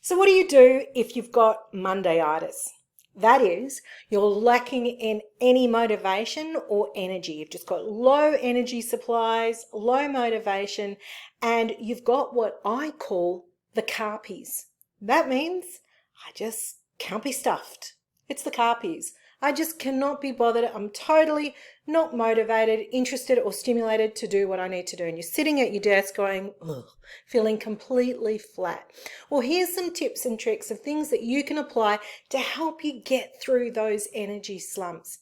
So what do you do if you've got Monday-itis? That is, you're lacking in any motivation or energy. You've just got low energy supplies, low motivation, and you've got what I call the carpies. That means I just can't be stuffed. It's the carpies. I just cannot be bothered. I'm totally not motivated, interested, or stimulated to do what I need to do. And you're sitting at your desk going, ugh, feeling completely flat. Well, here's some tips and tricks of things that you can apply to help you get through those energy slumps.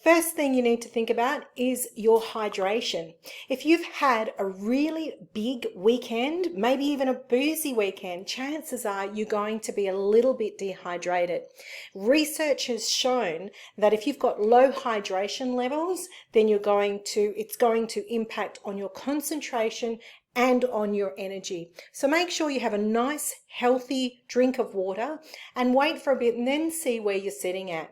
First thing you need to think about is your hydration. If you've had a really big weekend, maybe even a boozy weekend, chances are you're going to be a little bit dehydrated. Research has shown that if you've got low hydration levels, then it's going to impact on your concentration and on your energy. So make sure you have a nice, healthy drink of water and wait for a bit and then see where you're sitting at.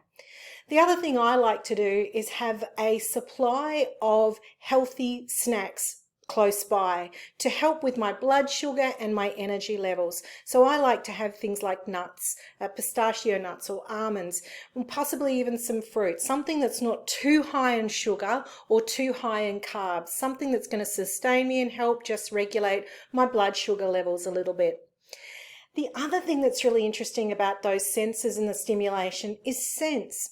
The other thing I like to do is have a supply of healthy snacks close by to help with my blood sugar and my energy levels. So I like to have things like nuts, pistachio nuts or almonds, and possibly even some fruit, something that's not too high in sugar or too high in carbs, something that's going to sustain me and help just regulate my blood sugar levels a little bit. The other thing that's really interesting about those senses and the stimulation is scents.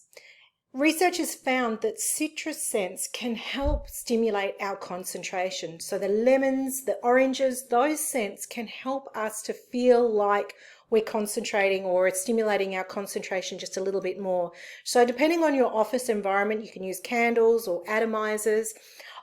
Research has found that citrus scents can help stimulate our concentration. So the lemons, the oranges, those scents can help us to feel like we're concentrating or it's stimulating our concentration just a little bit more. So depending on your office environment, you can use candles or atomizers.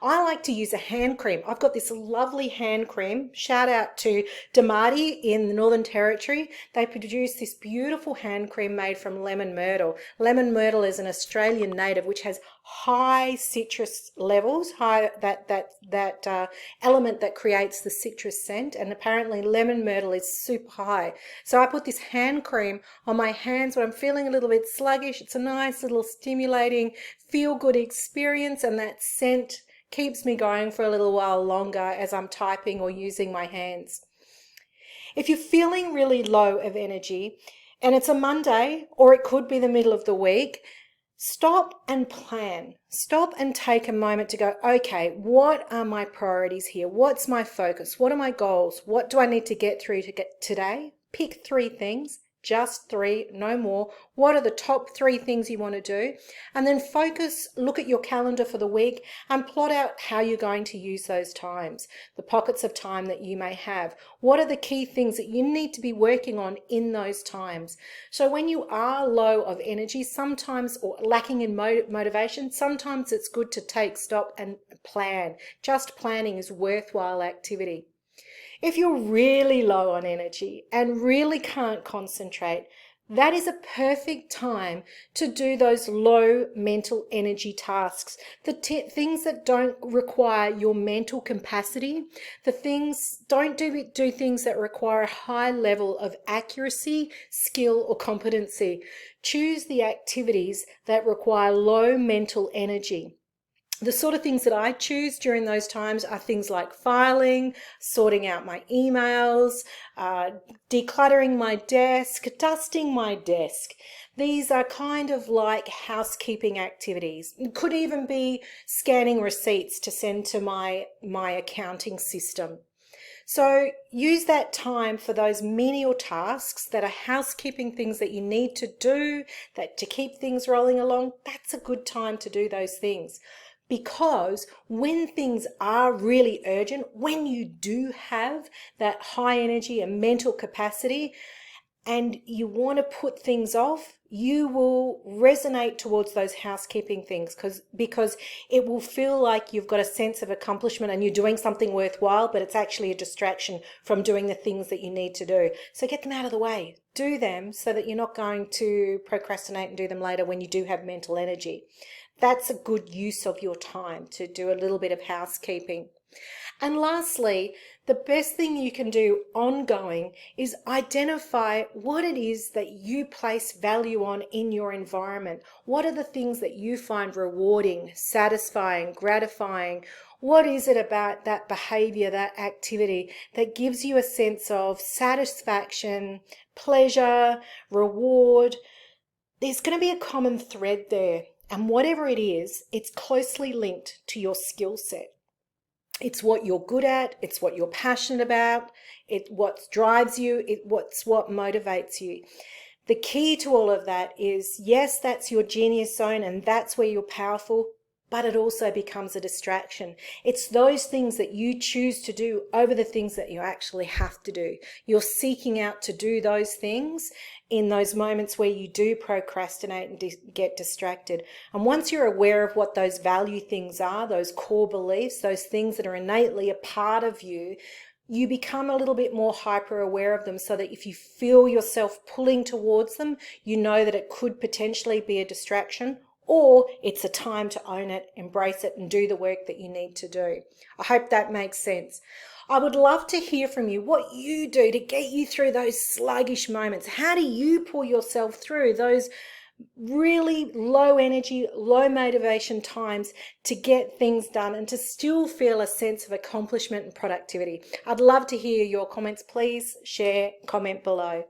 I like to use a hand cream. I've got this lovely hand cream. Shout out to Damati in the Northern Territory. They produce this beautiful hand cream made from lemon myrtle. Lemon myrtle is an Australian native which has high citrus levels, that element that creates the citrus scent, and apparently lemon myrtle is super high. So I put this hand cream on my hands when I'm feeling a little bit sluggish. It's a nice little stimulating, feel-good experience, and that scent keeps me going for a little while longer as I'm typing or using my hands. If you're feeling really low of energy, and it's a Monday or it could be the middle of the week, stop and plan. Stop and take a moment to go, okay, what are my priorities here? What's my focus? What are my goals? What do I need to get through to get today? Pick 3 things. Just 3, no more. What are the top 3 things you want to do? And then focus, look at your calendar for the week and plot out how you're going to use those times, the pockets of time that you may have. What are the key things that you need to be working on in those times? So when you are low of energy, sometimes, or lacking in motivation, sometimes it's good to take stock and plan. Just planning is worthwhile activity. If you're really low on energy and really can't concentrate, that is a perfect time to do those low mental energy tasks, the things that don't require your mental capacity, don't do things that require a high level of accuracy, skill, or competency. Choose the activities that require low mental energy. The sort of things that I choose during those times are things like filing, sorting out my emails, decluttering my desk, dusting my desk. These are kind of like housekeeping activities. It could even be scanning receipts to send to my accounting system. So use that time for those menial tasks that are housekeeping things that you need to do, that to keep things rolling along. That's a good time to do those things. Because when things are really urgent, when you do have that high energy and mental capacity and you want to put things off, you will resonate towards those housekeeping things because it will feel like you've got a sense of accomplishment and you're doing something worthwhile, but it's actually a distraction from doing the things that you need to do. So get them out of the way. Do them so that you're not going to procrastinate and do them later when you do have mental energy. That's a good use of your time to do a little bit of housekeeping. And lastly, the best thing you can do ongoing is identify what it is that you place value on in your environment. What are the things that you find rewarding, satisfying, gratifying, What is it about that behavior, that activity, that gives you a sense of satisfaction, pleasure, reward? There's going to be a common thread there. And whatever it is, it's closely linked to your skill set. It's what you're good at. It's what you're passionate about. It's what drives you. It's what motivates you. The key to all of that is, yes, that's your genius zone and that's where you're powerful, but it also becomes a distraction. It's those things that you choose to do over the things that you actually have to do. You're seeking out to do those things in those moments where you do procrastinate and get distracted. And once you're aware of what those value things are, those core beliefs, those things that are innately a part of you, you become a little bit more hyper aware of them, so that if you feel yourself pulling towards them, you know that it could potentially be a distraction, or it's a time to own it, embrace it, and do the work that you need to do. I hope that makes sense. I would love to hear from you what you do to get you through those sluggish moments. How do you pull yourself through those really low energy, low motivation times to get things done and to still feel a sense of accomplishment and productivity? I'd love to hear your comments. Please share, comment below.